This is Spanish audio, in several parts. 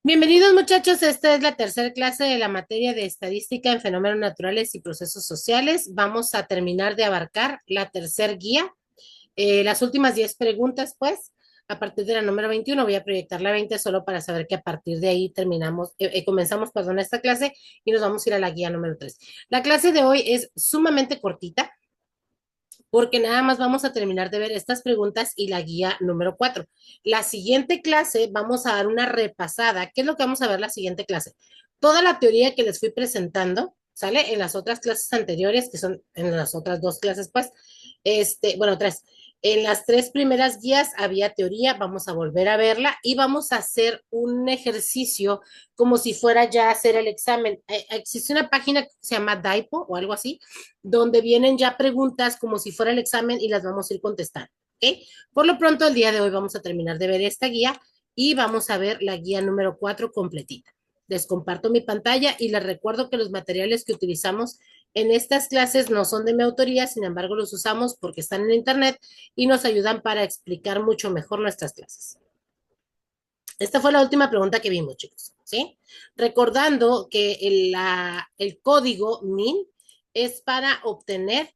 Bienvenidos muchachos, esta es la tercera clase de la materia de estadística en fenómenos naturales y procesos sociales. Vamos a terminar de abarcar la tercer guía. Las últimas 10 preguntas, pues, a partir de la número 21, voy a proyectar la 20 solo para saber que a partir de ahí comenzamos, perdón, esta clase y nos vamos a ir a la guía número 3. La clase de hoy es sumamente cortita porque nada más vamos a terminar de ver estas preguntas y la guía número 4. La siguiente clase vamos a dar una repasada. ¿Qué es lo que vamos a ver la siguiente clase? Toda la teoría que les fui presentando, ¿sale? En las otras clases anteriores, que son en las otras dos clases, pues, bueno, tres. En las tres primeras guías había teoría, vamos a volver a verla y vamos a hacer un ejercicio como si fuera ya a hacer el examen. Existe una página que se llama Daipo o algo así, donde vienen ya preguntas como si fuera el examen y las vamos a ir contestando. ¿Ok? Por lo pronto, el día de hoy vamos a terminar de ver esta guía y vamos a ver la guía número 4 completita. Les comparto mi pantalla y les recuerdo que los materiales que utilizamos en estas clases no son de mi autoría, sin embargo los usamos porque están en internet y nos ayudan para explicar mucho mejor nuestras clases. Esta fue la última pregunta que vimos, chicos, ¿sí? Recordando que el código MIN es para obtener,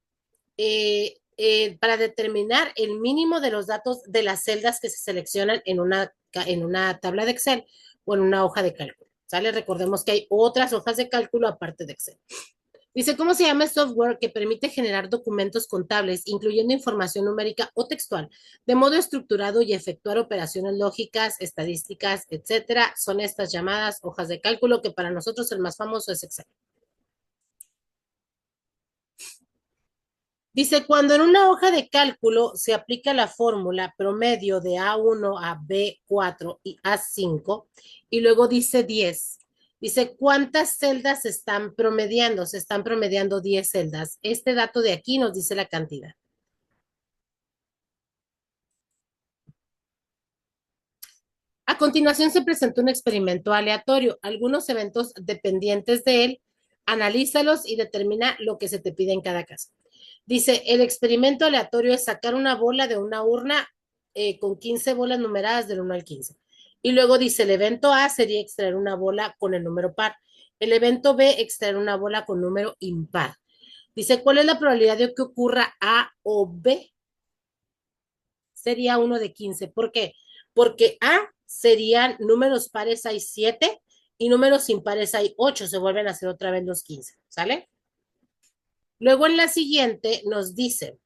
para determinar el mínimo de los datos de las celdas que se seleccionan en una tabla de Excel o en una hoja de cálculo, ¿sale? Recordemos que hay otras hojas de cálculo aparte de Excel. Dice, ¿cómo se llama el software que permite generar documentos contables, incluyendo información numérica o textual, de modo estructurado y efectuar operaciones lógicas, estadísticas, etcétera? Son estas llamadas hojas de cálculo, que para nosotros el más famoso es Excel. Dice, cuando en una hoja de cálculo se aplica la fórmula promedio de A1 a B4 y A5, y luego dice 10. Dice, ¿cuántas celdas se están promediando? Se están promediando 10 celdas. Este dato de aquí nos dice la cantidad. A continuación se presentó un experimento aleatorio. Algunos eventos dependientes de él, analízalos y determina lo que se te pide en cada caso. Dice, el experimento aleatorio es sacar una bola de una urna con 15 bolas numeradas del 1 al 15. Y luego dice, el evento A sería extraer una bola con el número par. El evento B, extraer una bola con número impar. Dice, ¿cuál es la probabilidad de que ocurra A o B? Sería 1 de 15. ¿Por qué? Porque A serían números pares hay 7 y números impares hay 8. Se vuelven a hacer otra vez los 15. ¿Sale? Luego en la siguiente nos dice,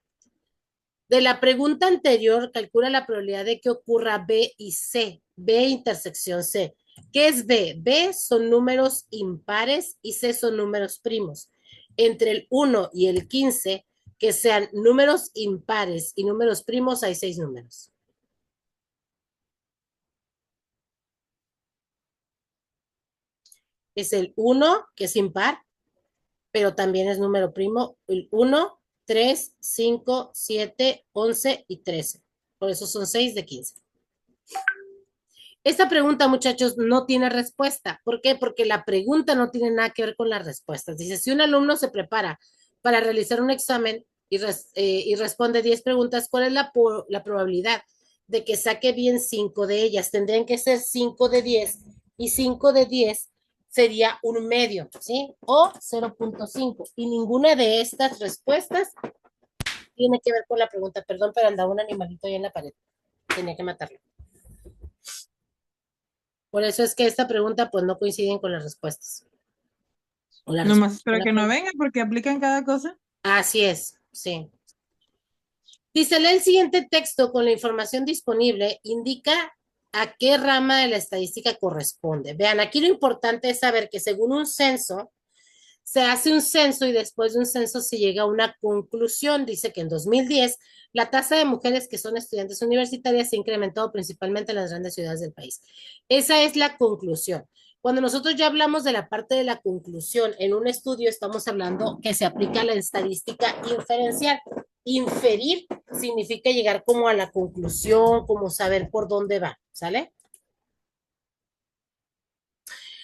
de la pregunta anterior, calcula la probabilidad de que ocurra B y C, B intersección C. ¿Qué es B? B son números impares y C son números primos. Entre el 1 y el 15, que sean números impares y números primos, hay 6 números. Es el 1, que es impar, pero también es número primo, el 1, 3, 5, 7, 11 y 13. Por eso son 6 de 15. Esta pregunta, muchachos, no tiene respuesta. ¿Por qué? Porque la pregunta no tiene nada que ver con las respuestas. Dice, si un alumno se prepara para realizar un examen y responde 10 preguntas, ¿cuál es la probabilidad de que saque bien 5 de ellas? Tendrían que ser 5 de 10 y 5 de 10 sería un medio, ¿sí? O 0.5. Y ninguna de estas respuestas tiene que ver con la pregunta. Perdón, pero andaba un animalito ahí en la pared. Tenía que matarlo. Por eso es que esta pregunta pues no coinciden con las respuestas. O la Nomás respuesta con espero la que no pregunta. venga porque aplican cada cosa. Así es, sí. Dice, lee el siguiente texto con la información disponible, indica a qué rama de la estadística corresponde. Vean, aquí lo importante es saber que según un censo, se hace un censo y después de un censo se llega a una conclusión. Dice que en 2010 la tasa de mujeres que son estudiantes universitarias se ha incrementado principalmente en las grandes ciudades del país. Esa es la conclusión. Cuando nosotros ya hablamos de la parte de la conclusión en un estudio, estamos hablando que se aplica la estadística inferencial. Inferir significa llegar como a la conclusión, como saber por dónde va, ¿sale?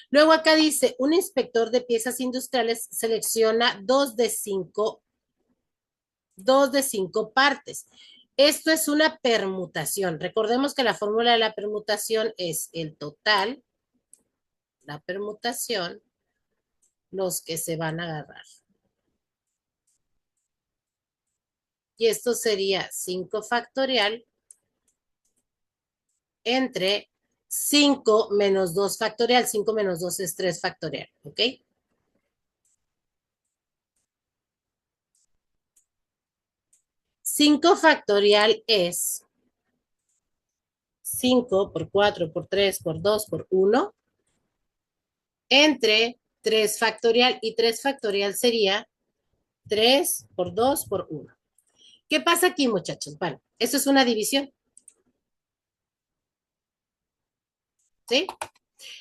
Luego acá dice, un inspector de piezas industriales selecciona dos de cinco partes. Esto es una permutación. Recordemos que la fórmula de la permutación es el total la permutación, los que se van a agarrar. Y esto sería 5 factorial entre 5 menos 2 factorial. 5 menos 2 es 3 factorial, ¿ok? 5 factorial es 5 por 4 por 3 por 2 por 1 entre 3 factorial, y 3 factorial sería 3 por 2 por 1. ¿Qué pasa aquí, muchachos? Bueno, eso es una división, ¿sí?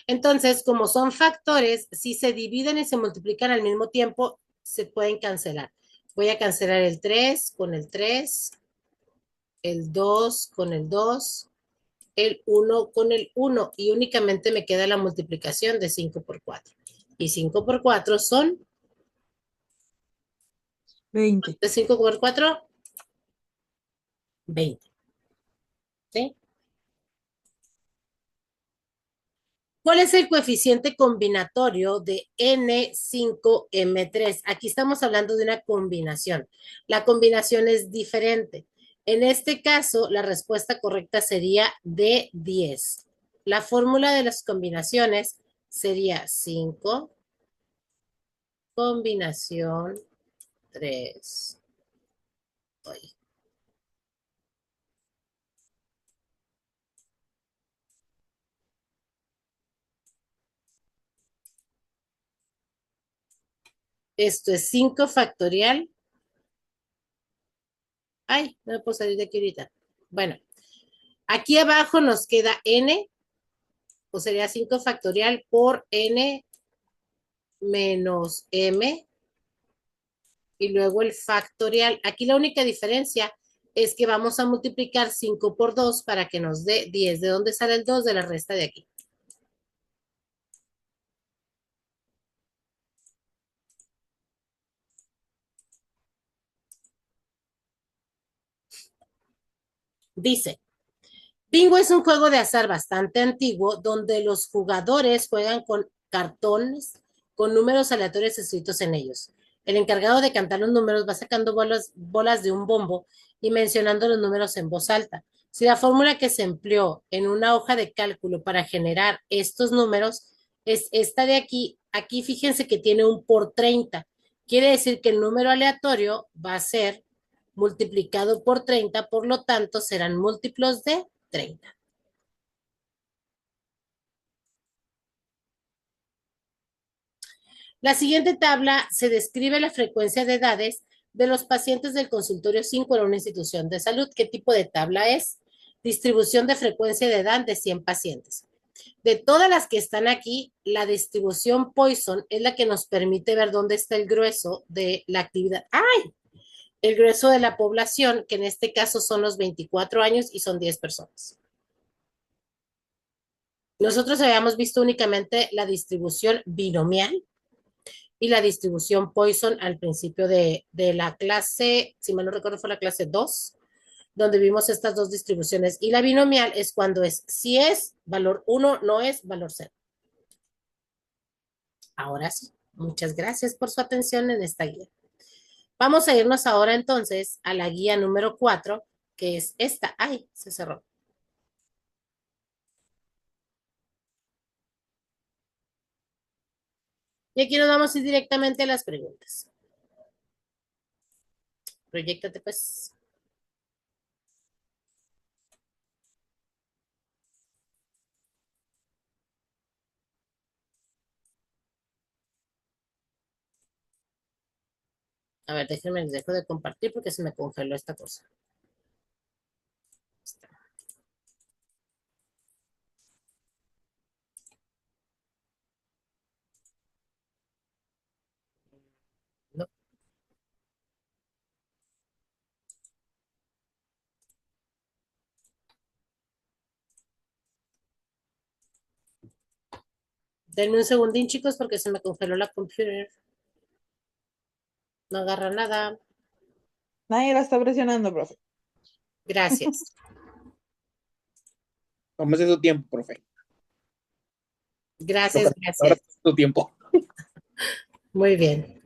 Entonces, como son factores, si se dividen y se multiplican al mismo tiempo, se pueden cancelar. Voy a cancelar el 3 con el 3, el 2 con el 2, el 1 con el 1, y únicamente me queda la multiplicación de 5 por 4. Y 5 por 4 son 20. de 5 por 4, 20. ¿Sí? ¿Cuál es el coeficiente combinatorio de N5M3? Aquí estamos hablando de una combinación. La combinación es diferente. En este caso, la respuesta correcta sería de 10. La fórmula de las combinaciones sería 5, combinación 3. Oye, esto es 5 factorial. Ay, no me puedo salir de aquí ahorita. Bueno, aquí abajo nos queda n, o sería 5 factorial por n menos m, y luego el factorial. Aquí la única diferencia es que vamos a multiplicar 5 por 2 para que nos dé 10. ¿De dónde sale el 2? De la resta de aquí. Dice, Bingo es un juego de azar bastante antiguo donde los jugadores juegan con cartones con números aleatorios escritos en ellos. El encargado de cantar los números va sacando bolas de un bombo y mencionando los números en voz alta. Si la fórmula que se empleó en una hoja de cálculo para generar estos números es esta de aquí, aquí fíjense que tiene un por 30. Quiere decir que el número aleatorio va a ser multiplicado por 30, por lo tanto serán múltiplos de 30. La siguiente tabla se describe la frecuencia de edades de los pacientes del consultorio 5 en una institución de salud. ¿Qué tipo de tabla es? Distribución de frecuencia de edad de 100 pacientes. De todas las que están aquí, la distribución Poisson es la que nos permite ver dónde está el grueso de la actividad. ¡Ay! El grueso de la población, que en este caso son los 24 años y son 10 personas. Nosotros habíamos visto únicamente la distribución binomial y la distribución Poisson al principio de la clase, si mal no recuerdo fue la clase 2, donde vimos estas dos distribuciones. Y la binomial es cuando es, si es valor 1, no es valor 0. Ahora sí, muchas gracias por su atención en esta guía. Vamos a irnos ahora entonces a la guía número 4, que es esta. Ay, se cerró. Y aquí nos vamos a ir directamente a las preguntas. Proyéctate pues. A ver, déjenme, les dejo de compartir porque se me congeló esta cosa. No. Denme un segundín, chicos, porque se me congeló la computer. No agarra nada. Nadie la está presionando, profe. Gracias. Tómese su tiempo, profe. Gracias, Ahora gracias. es tu tiempo. Muy bien.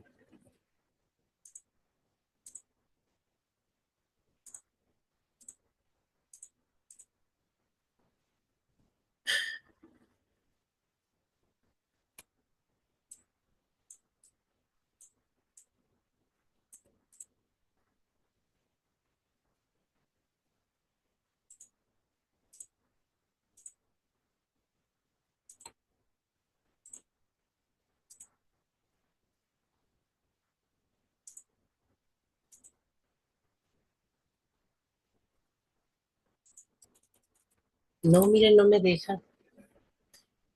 No, miren, no me deja.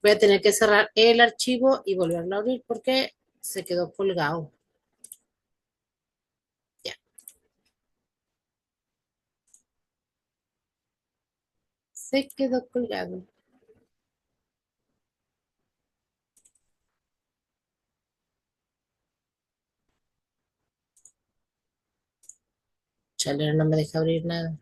Voy a tener que cerrar el archivo y volverlo a abrir porque se quedó colgado. Ya, se quedó colgado. Chale, no me deja abrir nada.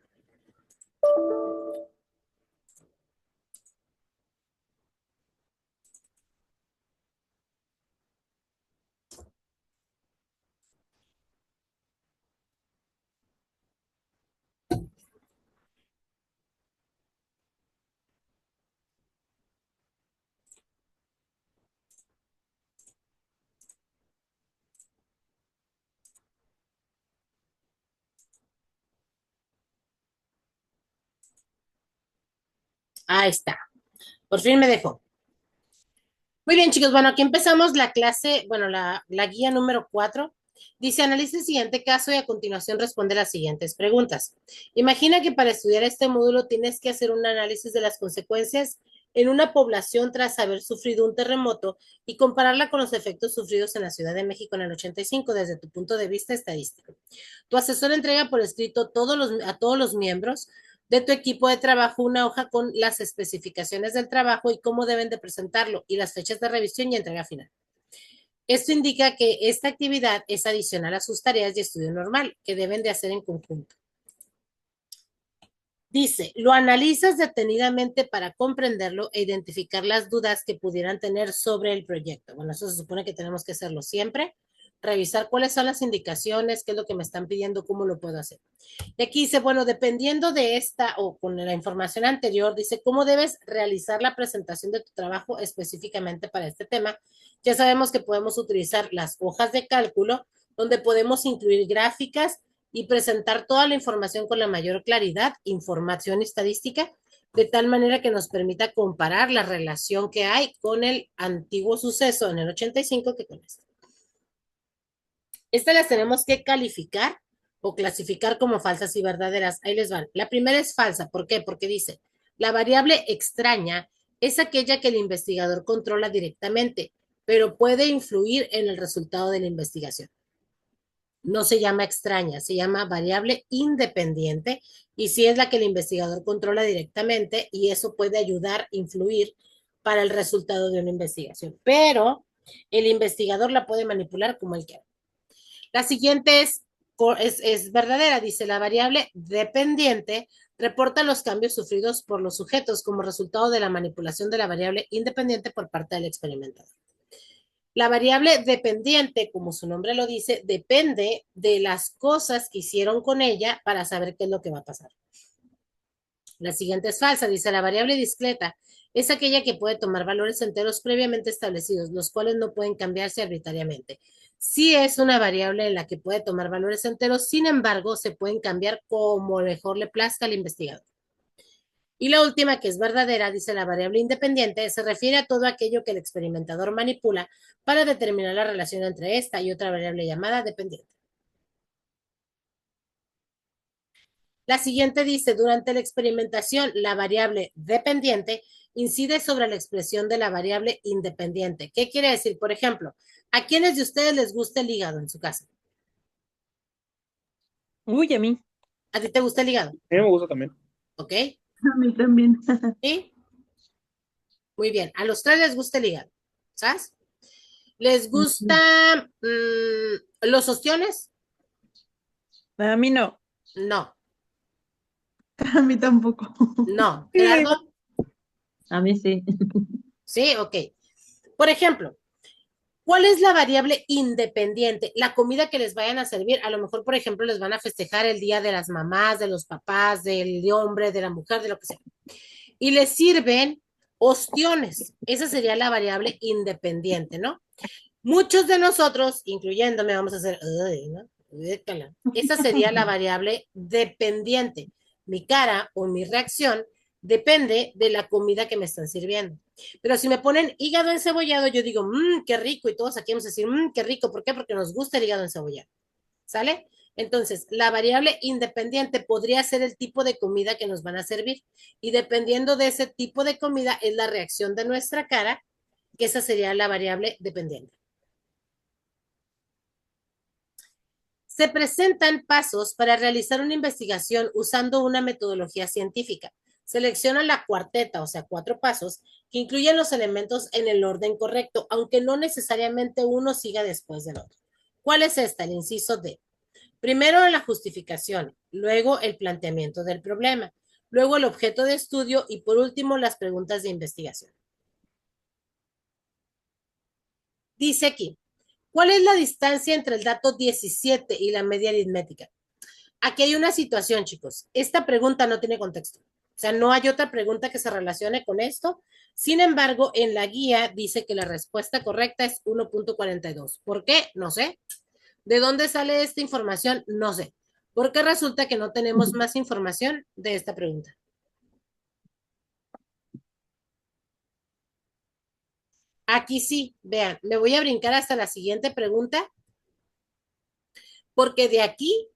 Ahí está. Por fin me dejó. Muy bien, chicos. Bueno, aquí empezamos la clase, bueno, la guía número 4. Dice, analiza el siguiente caso y a continuación responde las siguientes preguntas. Imagina que para estudiar este módulo tienes que hacer un análisis de las consecuencias en una población tras haber sufrido un terremoto y compararla con los efectos sufridos en la Ciudad de México en el 85 desde tu punto de vista estadístico. Tu asesor entrega por escrito a todos los miembros de tu equipo de trabajo una hoja con las especificaciones del trabajo y cómo deben de presentarlo y las fechas de revisión y entrega final. Esto indica que esta actividad es adicional a sus tareas de estudio normal que deben de hacer en conjunto. Dice, lo analizas detenidamente para comprenderlo e identificar las dudas que pudieran tener sobre el proyecto. Bueno, eso se supone que tenemos que hacerlo siempre, revisar cuáles son las indicaciones, qué es lo que me están pidiendo, cómo lo puedo hacer. Y aquí dice, bueno, dependiendo de esta o con la información anterior, dice cómo debes realizar la presentación de tu trabajo específicamente para este tema. Ya sabemos que podemos utilizar las hojas de cálculo, donde podemos incluir gráficas y presentar toda la información con la mayor claridad, información estadística, de tal manera que nos permita comparar la relación que hay con el antiguo suceso en el 85 que con este. Estas las tenemos que calificar o clasificar como falsas y verdaderas. Ahí les van. La primera es falsa. ¿Por qué? Porque dice, la variable extraña es aquella que el investigador controla directamente, pero puede influir en el resultado de la investigación. No se llama extraña, se llama variable independiente y sí es la que el investigador controla directamente y eso puede ayudar, influir para el resultado de una investigación. Pero el investigador la puede manipular como él quiera. La siguiente es verdadera, dice la variable dependiente reporta los cambios sufridos por los sujetos como resultado de la manipulación de la variable independiente por parte del experimentador. La variable dependiente, como su nombre lo dice, depende de las cosas que hicieron con ella para saber qué es lo que va a pasar. La siguiente es falsa, dice la variable discreta es aquella que puede tomar valores enteros previamente establecidos, los cuales no pueden cambiarse arbitrariamente. Sí es una variable en la que puede tomar valores enteros, sin embargo, se pueden cambiar como mejor le plazca al investigador. Y la última, que es verdadera, dice la variable independiente, se refiere a todo aquello que el experimentador manipula para determinar la relación entre esta y otra variable llamada dependiente. La siguiente dice, durante la experimentación, la variable dependiente incide sobre la expresión de la variable independiente. ¿Qué quiere decir? Por ejemplo, ¿a quiénes de ustedes les gusta el hígado en su casa? Uy, a mí. ¿A ti te gusta el hígado? A mí me gusta también. ¿Ok? A mí también. ¿Sí? Muy bien. A los tres les gusta el hígado. ¿Sabes? ¿Les gusta los ostiones? A mí no. No, A mí tampoco. no. ¿Gerardo? A mí sí. Sí, ok. Por ejemplo, ¿cuál es la variable independiente? La comida que les vayan a servir. A lo mejor, por ejemplo, les van a festejar el día de las mamás, de los papás, del hombre, de la mujer, de lo que sea. Y les sirven ostiones. Esa sería la variable independiente, ¿no? Muchos de nosotros, incluyéndome, vamos a hacer, "Ay", ¿no? Esa sería la variable dependiente. Mi cara o mi reacción depende de la comida que me están sirviendo. Pero si me ponen hígado encebollado, yo digo, mmm, qué rico, y todos aquí vamos a decir, mmm, qué rico. ¿Por qué? Porque nos gusta el hígado encebollado. ¿Sale? Entonces, la variable independiente podría ser el tipo de comida que nos van a servir. Y dependiendo de ese tipo de comida, es la reacción de nuestra cara, que esa sería la variable dependiente. Se presentan pasos para realizar una investigación usando una metodología científica. Selecciona la cuarteta, o sea, 4 pasos, que incluyen los elementos en el orden correcto, aunque no necesariamente uno siga después del otro. ¿Cuál es esta? El inciso D. Primero la justificación, luego el planteamiento del problema, luego el objeto de estudio y por último las preguntas de investigación. Dice aquí, ¿cuál es la distancia entre el dato 17 y la media aritmética? Aquí hay una situación, chicos. Esta pregunta no tiene contexto. O sea, no hay otra pregunta que se relacione con esto. Sin embargo, en la guía dice que la respuesta correcta es 1.42. ¿Por qué? No sé. ¿De dónde sale esta información? No sé. Porque resulta que no tenemos más información de esta pregunta. Aquí sí, vean, me voy a brincar hasta la siguiente pregunta, porque de aquí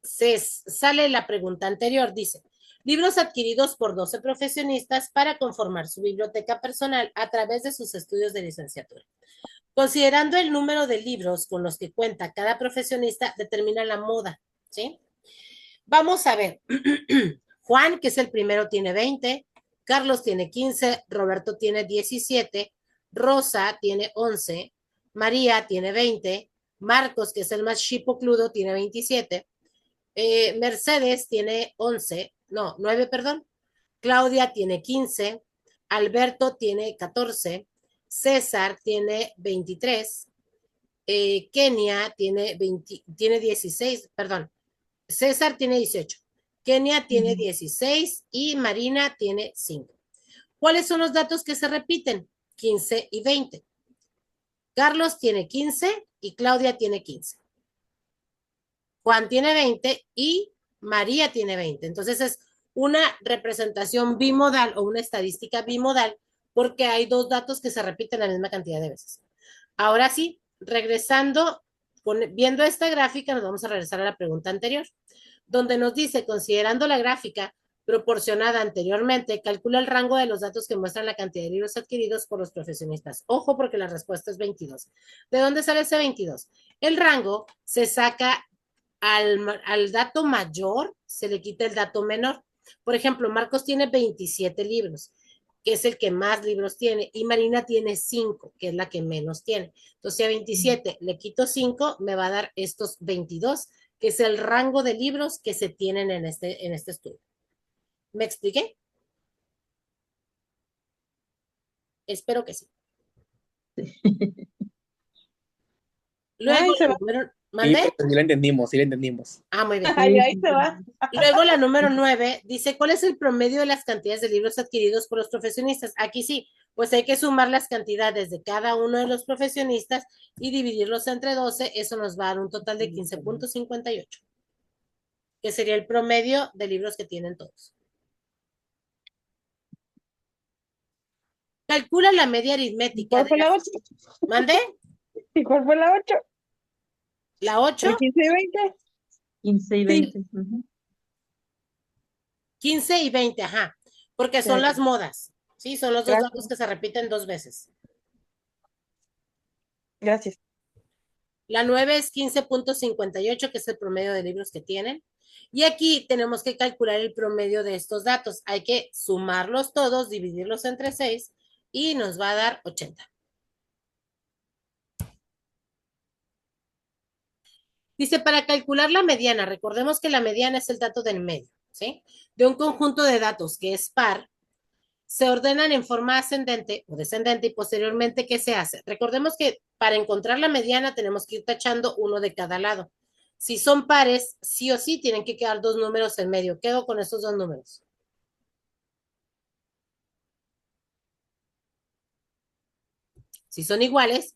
se sale la pregunta anterior. Dice, libros adquiridos por 12 profesionistas para conformar su biblioteca personal a través de sus estudios de licenciatura. Considerando el número de libros con los que cuenta cada profesionista, determina la moda, ¿sí? Vamos a ver. Juan, que es el primero, tiene 20, Carlos tiene 15, Roberto tiene 17, Rosa tiene 11, María tiene 20, Marcos, que es el más chipocludo, tiene 27, Mercedes tiene 11, no, 9, perdón, Claudia tiene 15, Alberto tiene 14, César tiene 23, Kenia tiene 16, perdón, César tiene 18, Kenia tiene 16 y Marina tiene 5. ¿Cuáles son los datos que se repiten? 15 y 20. Carlos tiene 15 y Claudia tiene 15. Juan tiene 20 y María tiene 20. Entonces es una representación bimodal o una estadística bimodal porque hay dos datos que se repiten la misma cantidad de veces. Ahora sí, regresando, viendo esta gráfica, nos vamos a regresar a la pregunta anterior, donde nos dice, considerando la gráfica proporcionada anteriormente, calcula el rango de los datos que muestran la cantidad de libros adquiridos por los profesionistas. Ojo, porque la respuesta es 22. ¿De dónde sale ese 22? El rango se saca al dato mayor, se le quita el dato menor. Por ejemplo, Marcos tiene 27 libros, que es el que más libros tiene, y Marina tiene 5, que es la que menos tiene. Entonces, a 27 le quito 5, me va a dar estos 22, que es el rango de libros que se tienen en este estudio. ¿Me expliqué? Espero que sí. Luego, Ay, se va. Sí, ¿mandé? pero sí la entendimos, sí la entendimos. Ah, muy bien. Ay, ahí se va. Luego la número 9 dice, ¿cuál es el promedio de las cantidades de libros adquiridos por los profesionistas? Aquí sí, pues hay que sumar las cantidades de cada uno de los profesionistas y dividirlos entre 12. Eso nos va a dar un total de 15.58, que sería el promedio de libros que tienen todos. Calcula la media aritmética ¿Cuál de fue la las... 8? ¿Mande? ¿Y cuál fue la 8? ¿La 8? ¿El 15 y 20? 15 y Sí. 20. Ujú. 15 y 20, ajá, porque Sí. son las modas, ¿sí? Son los dos datos Gracias. que se repiten 2 veces. Gracias. La 9 es 15.58, que es el promedio de libros que tienen. Y aquí tenemos que calcular el promedio de estos datos. Hay que sumarlos todos, dividirlos entre 6 y nos va a dar 80. Dice, para calcular la mediana, recordemos que la mediana es el dato del medio, ¿sí? De un conjunto de datos que es par, se ordenan en forma ascendente o descendente y posteriormente, ¿qué se hace? Recordemos que para encontrar la mediana tenemos que ir tachando uno de cada lado. Si son pares, sí o sí tienen que quedar dos números en medio. ¿Qué hago con estos dos números? Si son iguales,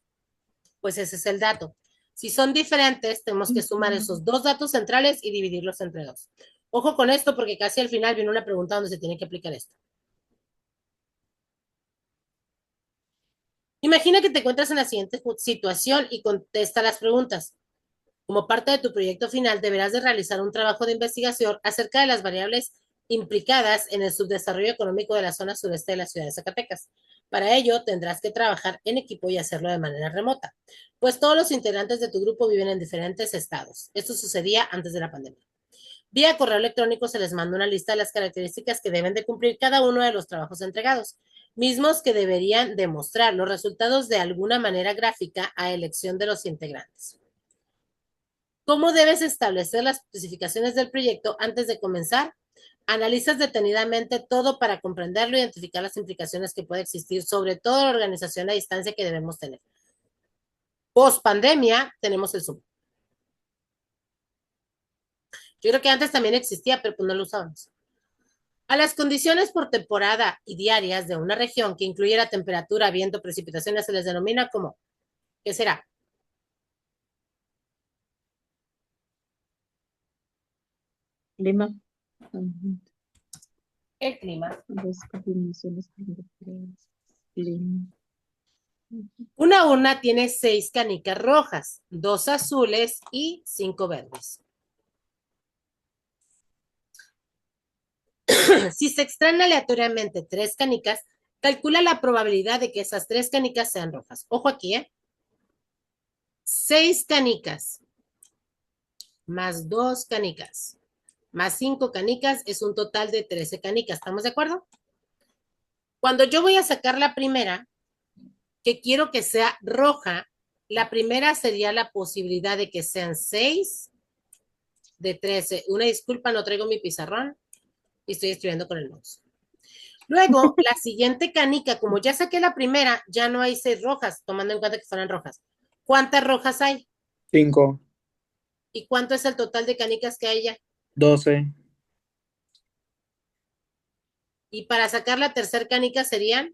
pues ese es el dato. Si son diferentes, tenemos que sumar esos dos datos centrales y dividirlos entre dos. Ojo con esto porque casi al final viene una pregunta donde se tiene que aplicar esto. Imagina que te encuentras en la siguiente situación y contesta las preguntas. Como parte de tu proyecto final, deberás de realizar un trabajo de investigación acerca de las variables implicadas en el subdesarrollo económico de la zona sureste de la ciudad de Zacatecas. Para ello, tendrás que trabajar en equipo y hacerlo de manera remota, pues todos los integrantes de tu grupo viven en diferentes estados. Esto sucedía antes de la pandemia. Vía correo electrónico se les manda una lista de las características que deben de cumplir cada uno de los trabajos entregados, mismos que deberían demostrar los resultados de alguna manera gráfica a elección de los integrantes. ¿Cómo debes establecer las especificaciones del proyecto antes de comenzar? Analizas detenidamente todo para comprenderlo e identificar las implicaciones que puede existir, sobre todo la organización a distancia que debemos tener. Post pandemia, tenemos el Zoom. Yo creo que antes también existía, pero pues no lo usábamos. A las condiciones por temporada y diarias de una región que incluye la temperatura, viento, precipitaciones, se les denomina como, ¿qué será? Lima. El clima. Dos combinaciones. Lima. Una urna tiene 6 canicas rojas, 2 azules y 5 verdes. Si se extraen aleatoriamente 3 canicas, calcula la probabilidad de que esas 3 canicas sean rojas. Ojo aquí, 6 canicas más 2 canicas más 5 canicas es un total de 13 canicas. ¿Estamos de acuerdo? Cuando yo voy a sacar la primera, que quiero que sea roja, la primera sería la posibilidad de que sean 6 de 13. Una disculpa, no traigo mi pizarrón y estoy escribiendo con el mouse. Luego, la siguiente canica, como ya saqué la primera, ya no hay 6 rojas, tomando en cuenta que fueran rojas. ¿Cuántas rojas hay? 5, ¿Y cuánto es el total de canicas que hay ya? 12, Y para sacar la tercera canica serían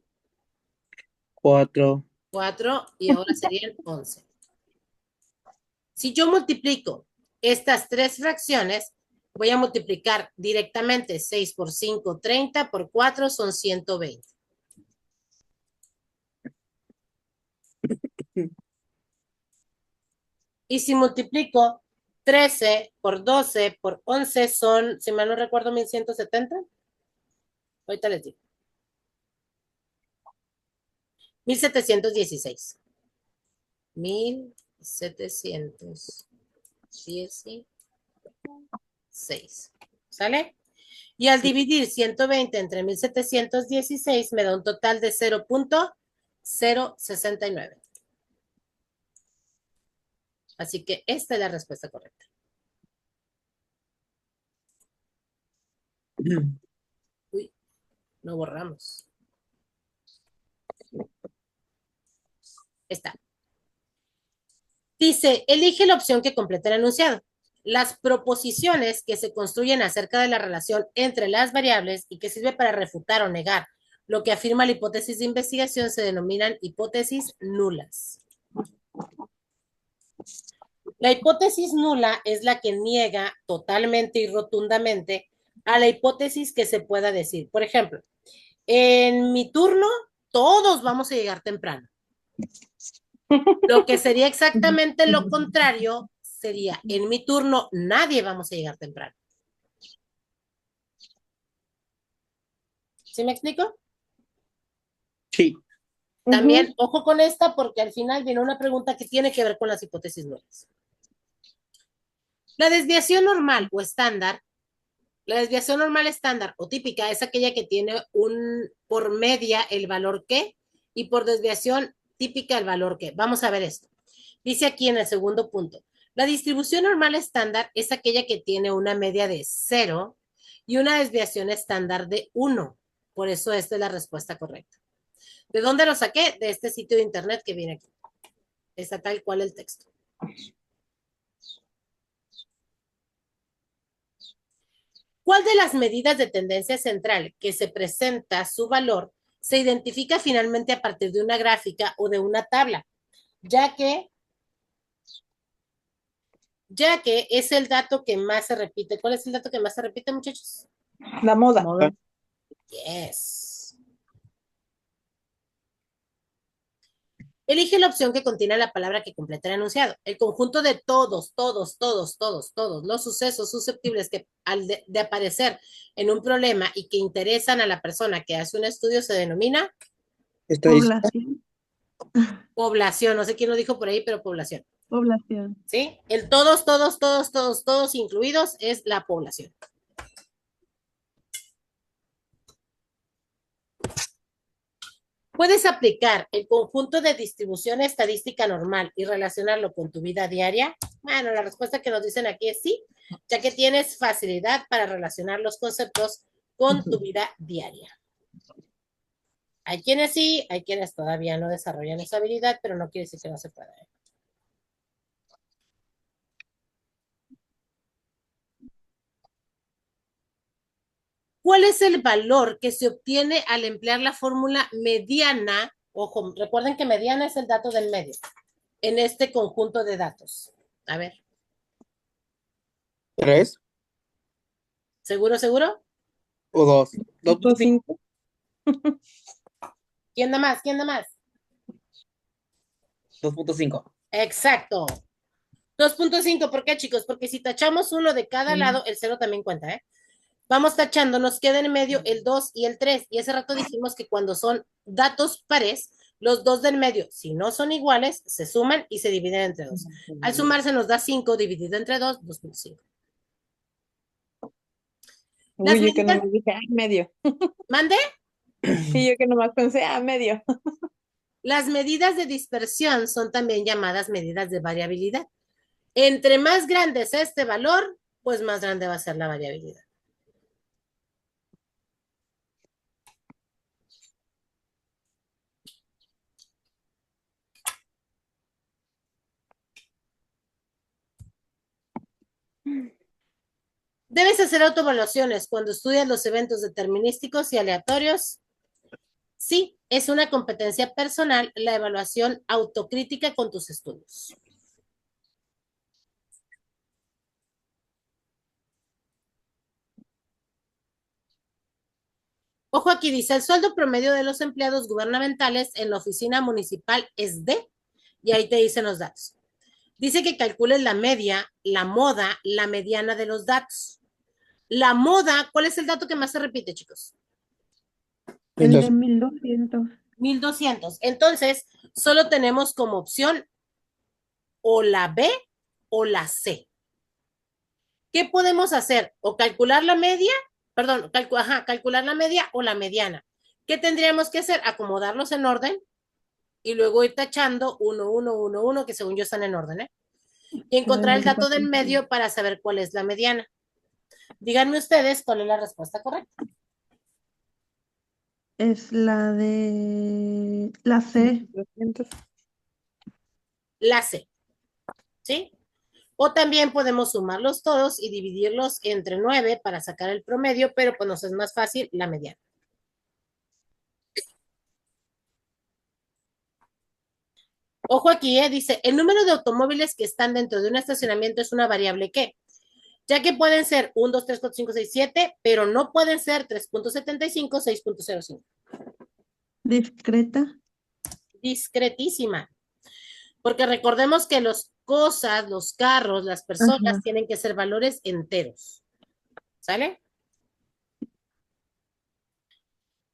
4, 4 y ahora serían 11. Si yo multiplico estas 3 fracciones, voy a multiplicar directamente 6 por 5, 30, por 4 son 120. Y si multiplico 13 por 12 por 11 son, si mal no recuerdo, 1170. Ahorita les digo. 1716. 1716. ¿Sale? Y al dividir 120 entre 1716 me da un total de 0.069. Así que esta es la respuesta correcta. Uy, no borramos. Está. Dice, elige la opción que completa el enunciado. Las proposiciones que se construyen acerca de la relación entre las variables y que sirve para refutar o negar lo que afirma la hipótesis de investigación se denominan hipótesis nulas. La hipótesis nula es la que niega totalmente y rotundamente a la hipótesis que se pueda decir. Por ejemplo, en mi turno todos vamos a llegar temprano. Lo que sería exactamente lo contrario sería, en mi turno nadie vamos a llegar temprano. ¿Sí me explico? sí. También, ojo con esta, porque al final viene una pregunta que tiene que ver con las hipótesis nulas. La desviación normal o estándar, la desviación normal estándar o típica es aquella que tiene por media el valor que y por desviación típica el valor que. Vamos a ver esto. Dice aquí en el segundo punto, la distribución normal estándar es aquella que tiene una media de 0 y una desviación estándar de 1. Por eso esta es la respuesta correcta. ¿De dónde lo saqué? De este sitio de internet que viene aquí. Está tal cual el texto. ¿Cuál de las medidas de tendencia central que se presenta su valor se identifica finalmente a partir de una gráfica o de una tabla? Ya que es el dato que más se repite. ¿Cuál es el dato que más se repite, muchachos? La moda. Moda. Yes. Elige la opción que contiene la palabra que completa el enunciado. El conjunto de todos los sucesos susceptibles que al de aparecer en un problema y que interesan a la persona que hace un estudio se denomina Estadística. Población. población. No sé quién lo dijo por ahí, pero población. Población. ¿Sí? El todos incluidos es la población. ¿Puedes aplicar el conjunto de distribución estadística normal y relacionarlo con tu vida diaria? Bueno, la respuesta que nos dicen aquí es sí, ya que tienes facilidad para relacionar los conceptos con tu vida diaria. Hay quienes sí, hay quienes todavía no desarrollan esa habilidad, pero no quiere decir que no se pueda. ¿Cuál es el valor que se obtiene al emplear la fórmula mediana? Ojo, recuerden que mediana es el dato del medio en este conjunto de datos. A ver, 3 ¿seguro? o 2. 2.5. ¿Quién da más? ¿Quién da más? 2.5. Exacto. 2.5, ¿por qué, chicos? Porque si tachamos uno de cada lado, el cero también cuenta, ¿eh? Vamos tachando, nos queda en medio el 2 y el 3. Y hace rato dijimos que cuando son datos pares, los dos del medio, si no son iguales, se suman y se dividen entre 2. Al sumarse nos da 5 dividido entre 2, 2.5. Las Uy, yo que medidas, nomás dije, medio. mande, Y yo que nomás pensé, medio. las medidas de dispersión son también llamadas medidas de variabilidad. Entre más grande sea este valor, pues más grande va a ser la variabilidad. Debes hacer autoevaluaciones cuando estudias los eventos determinísticos y aleatorios. Sí, es una competencia personal la evaluación autocrítica con tus estudios. Ojo aquí, dice, el sueldo promedio de los empleados gubernamentales en la oficina municipal es de, y ahí te dicen los datos. Dice que calcules la media, la moda, la mediana de los datos. La moda, ¿cuál es el dato que más se repite, chicos? El de 1200. 1200. Entonces, solo tenemos como opción o la B o la C. ¿Qué podemos hacer? O calcular la media, perdón, calcular la media o la mediana. ¿Qué tendríamos que hacer? Acomodarlos en orden y luego ir tachando uno, que según yo están en orden, ¿eh? Y encontrar el dato del medio para saber cuál es la mediana. Díganme ustedes cuál es la respuesta correcta. Es la de la C. 200. La C, ¿sí? O también podemos sumarlos todos y dividirlos entre 9 para sacar el promedio, pero pues nos es más fácil la mediana. Ojo aquí, dice, el número de automóviles que están dentro de un estacionamiento es una variable ¿qué? Ya que pueden ser 1, 2, 3, 4, 5, 6, 7, pero no pueden ser 3.75, 6.05. Discreta. Discretísima. Porque recordemos que las cosas, los carros, las personas Ajá. tienen que ser valores enteros. ¿Sale?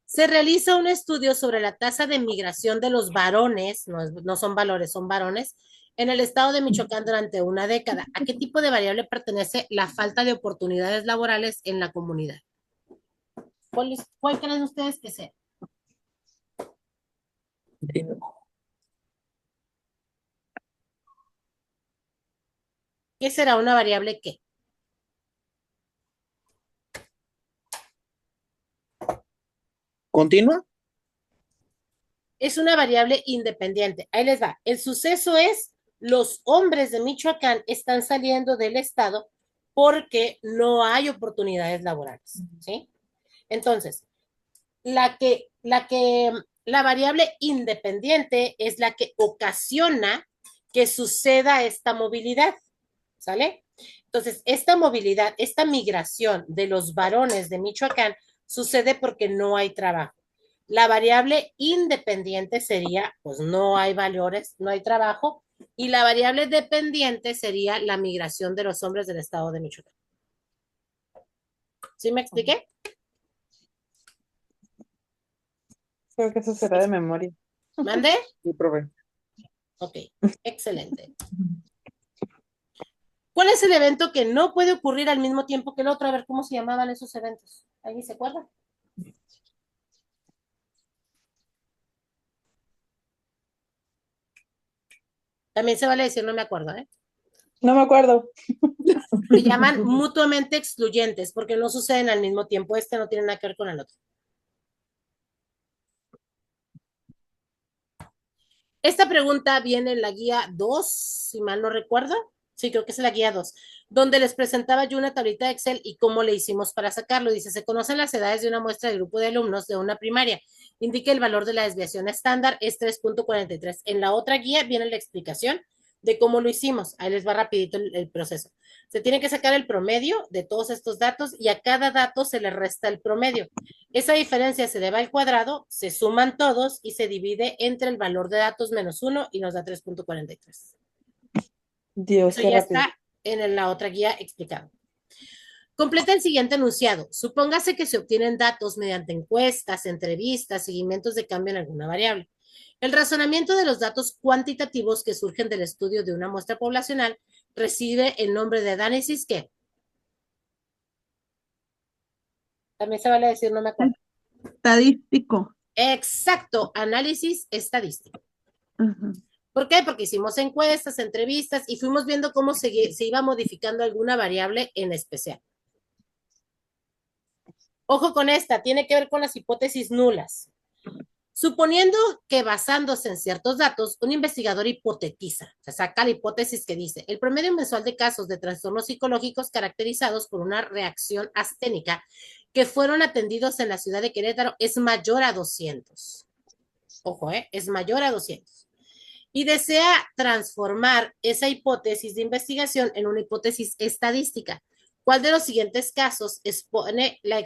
Se realiza un estudio sobre la tasa de migración de los varones, no son valores, son varones, en el estado de Michoacán durante una década. ¿A qué tipo de variable pertenece la falta de oportunidades laborales en la comunidad? ¿Cuál creen ustedes que sea? ¿Qué será una variable qué? ¿Continua? Es una variable independiente. Ahí les va. El suceso es los hombres de Michoacán están saliendo del estado porque no hay oportunidades laborales, ¿sí? Entonces, la variable independiente es la que ocasiona que suceda esta movilidad, ¿sale? Entonces, esta movilidad, esta migración de los varones de Michoacán sucede porque no hay trabajo. La variable independiente sería, pues no hay valores, no hay trabajo, y la variable dependiente sería la migración de los hombres del estado de Michoacán. ¿Sí me expliqué? Creo que eso será de memoria. ¿Mande? Sí, profe. Ok, excelente. ¿Cuál es el evento que no puede ocurrir al mismo tiempo que el otro? A ver cómo se llamaban esos eventos. ¿Alguien se acuerda? También se vale decir, no me acuerdo, ¿eh? No me acuerdo. Se llaman mutuamente excluyentes porque no suceden al mismo tiempo. Este no tiene nada que ver con el otro. Esta pregunta viene en la guía 2, si mal no recuerdo. Sí, creo que es la guía 2, donde les presentaba yo una tablita de Excel y cómo le hicimos para sacarlo. Dice, se conocen las edades de una muestra de grupo de alumnos de una primaria. Indica el valor de la desviación estándar, es 3.43. En la otra guía viene la explicación de cómo lo hicimos. Ahí les va rapidito el proceso. Se tiene que sacar el promedio de todos estos datos y a cada dato se le resta el promedio. Esa diferencia se eleva al cuadrado, se suman todos y se divide entre el valor de datos menos 1 y nos da 3.43. Dios, Eso qué ya rápido. está en la otra guía explicado. Completa el siguiente enunciado. Supóngase que se obtienen datos mediante encuestas, entrevistas, seguimientos de cambio en alguna variable. El razonamiento de los datos cuantitativos que surgen del estudio de una muestra poblacional recibe el nombre de análisis que también se vale decir, no me acuerdo. Estadístico. Exacto, análisis estadístico. Ajá. ¿Por qué? Porque hicimos encuestas, entrevistas y fuimos viendo cómo se iba modificando alguna variable en especial. Ojo con esta, tiene que ver con las hipótesis nulas. Suponiendo que basándose en ciertos datos, un investigador hipotetiza, o sea, saca la hipótesis que dice, el promedio mensual de casos de trastornos psicológicos caracterizados por una reacción asténica que fueron atendidos en la ciudad de Querétaro es mayor a 200. Ojo, es mayor a 200. Y desea transformar esa hipótesis de investigación en una hipótesis estadística. ¿Cuál de los siguientes casos expone la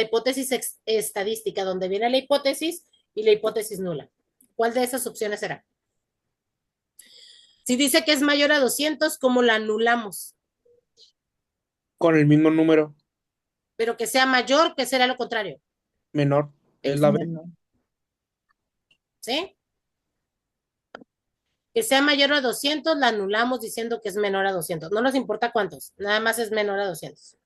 hipótesis estadística, donde viene la hipótesis y la hipótesis nula? ¿Cuál de esas opciones será? Si dice que es mayor a 200, ¿cómo la anulamos? Con el mismo número, Pero que sea mayor, ¿qué será lo contrario? menor. Es la B. ¿Sí? Que sea mayor a 200, la anulamos diciendo que es menor a 200. No nos importa cuántos, nada más es menor a 200.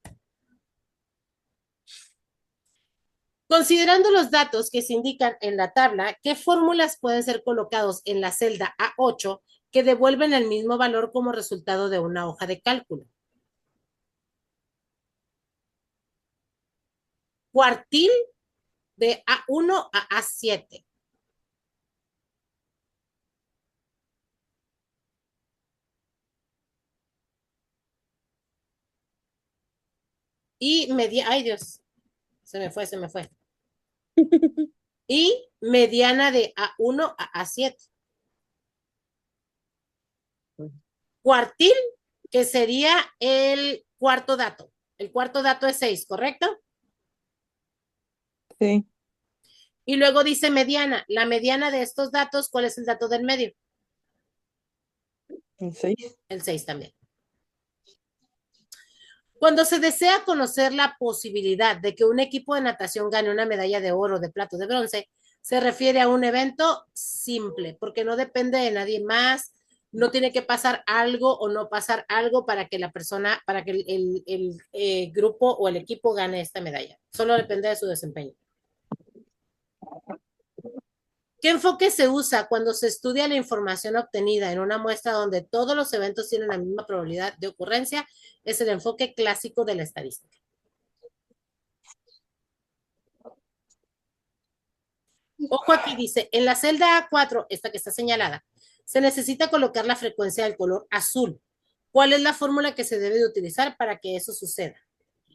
Considerando los datos que se indican en la tabla, ¿qué fórmulas pueden ser colocados en la celda A8 que devuelven el mismo valor como resultado de una hoja de cálculo? Cuartil de A1 a A7. Y ay Dios, se me fue. Y mediana de A1 a A7. Cuartil, que sería el cuarto dato. El cuarto dato es 6, ¿correcto? Sí, Y luego dice mediana. La mediana de estos datos, ¿cuál es el dato del medio? el 6. El 6 también. Cuando se desea conocer la posibilidad de que un equipo de natación gane una medalla de oro, de plata o de bronce, se refiere a un evento simple, porque no depende de nadie más, no tiene que pasar algo o no pasar algo para que la persona, para que el grupo o el equipo gane esta medalla. Solo depende de su desempeño. ¿Qué enfoque se usa cuando se estudia la información obtenida en una muestra donde todos los eventos tienen la misma probabilidad de ocurrencia? Es el enfoque clásico de la estadística. Ojo aquí, dice, en la celda A4, esta que está señalada, se necesita colocar la frecuencia del color azul. ¿Cuál es la fórmula que se debe de utilizar para que eso suceda?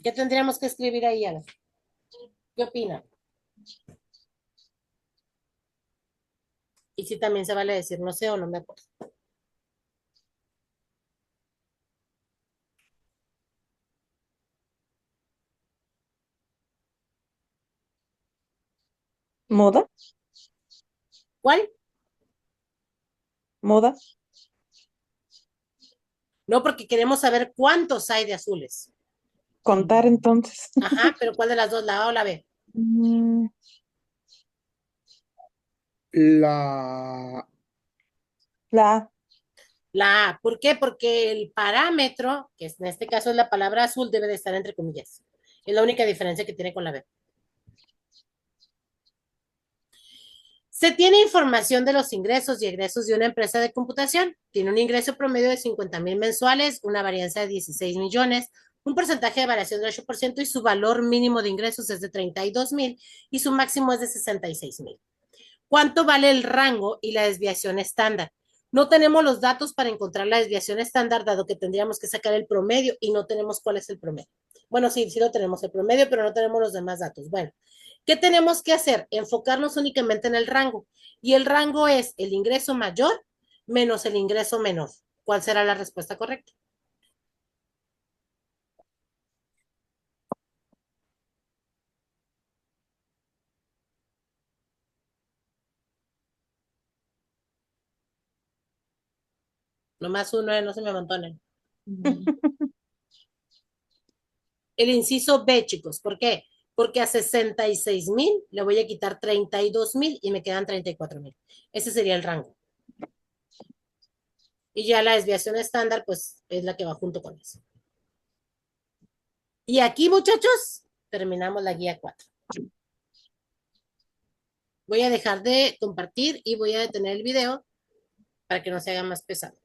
¿Qué tendríamos que escribir ahí, Ana? ¿Qué opina? Y si también se vale decir no sé o no me acuerdo. ¿Moda? ¿Cuál? ¿Moda? No, porque queremos saber cuántos hay de azules. Contar entonces. Ajá, pero ¿cuál de las dos, la A o la B? Mm, La, La A. La A. ¿Por qué? Porque el parámetro, que en este caso es la palabra azul, debe de estar entre comillas. Es la única diferencia que tiene con la B. Se tiene información de los ingresos y egresos de una empresa de computación. Tiene un ingreso promedio de 50,000 mensuales, una varianza de 16 millones, un porcentaje de variación del 8% y su valor mínimo de ingresos es de 32,000 y su máximo es de 66,000. ¿Cuánto vale el rango y la desviación estándar? No tenemos los datos para encontrar la desviación estándar, dado que tendríamos que sacar el promedio y no tenemos cuál es el promedio. Bueno, sí, sí lo tenemos el promedio, pero no tenemos los demás datos. Bueno, ¿qué tenemos que hacer? Enfocarnos únicamente en el rango. Y el rango es el ingreso mayor menos el ingreso menor. ¿Cuál será la respuesta correcta? Nomás uno, no se me amontonen. El inciso B, chicos. ¿Por qué? Porque a 66,000 le voy a quitar 32,000 y me quedan 34,000. Ese sería el rango. Y ya la desviación estándar, pues es la que va junto con eso. Y aquí, muchachos, terminamos la guía 4. Voy a dejar de compartir y voy a detener el video para que no se haga más pesado.